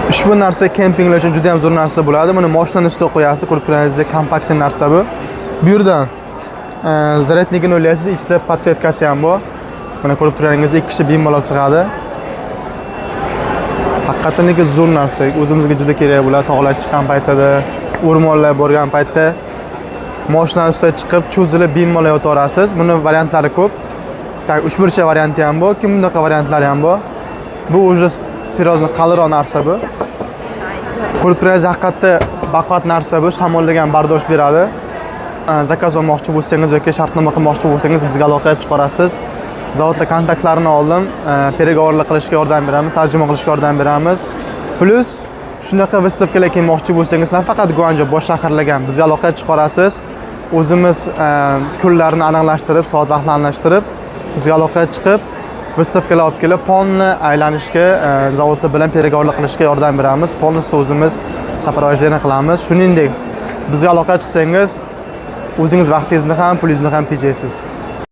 Ushbu narsa kempinglar uchun juda ham zo'r narsa bo'ladi. Buni mashinaning ustiga qo'yasiz, ko'rib turganingizdek kompaktli narsa bu. Bu yerdan zaryadnikini o'ylaysiz, ichida podsetkasi ham bor. Mana ko'rib turganingizdek 2 kishi bemalol sig'adi. Haqiqatan zo'r narsa, o'zimizga juda kerak bo'ladi. Tog'lar chiqqan paytida, o'rmonlar borgan paytda mashinaning ustiga chiqib, cho'zilib bemalol yotaverasiz. Buni variantlari ko'p. Tak, 3 burchak varianti ham bor, kim bunaqa variantlari ham bor. Bu уже serozli qalinroq narsa bu. Ko'rib turganingiz haqiqatda baquvvat narsa bu, shamollaga ham bardosh beradi. Zakaz olmoqchi bo'lsangiz yoki shartnoma qilmoqchi bo'lsangiz bizga aloqa chiqarasiz. Zavodda kontaktlarini oldim, переговорlar qilishga yordam beramiz, tarjima qilishga yordam beramiz. Plus shunaqa выставкаlar kelmoqchi bo'lsangiz, nafaqat Guanjo, boshqa shaharlarga ham bizga aloqa chiqarasiz. O'zimiz kunlarni aniqlashtirib, soat vaqtini aniqlashtirib, bizga aloqa chiqib, выставкаlar olib kelib, polni aylanishga, zavodlar bilan переговорlar qilishga yordam beramiz. Polnisi o'zimiz сопровождение qilamiz. Shuningdek, bizga aloqa chiqsangiz, o'zingiz vaqtingizni ham, pulingizni ham tejaysiz.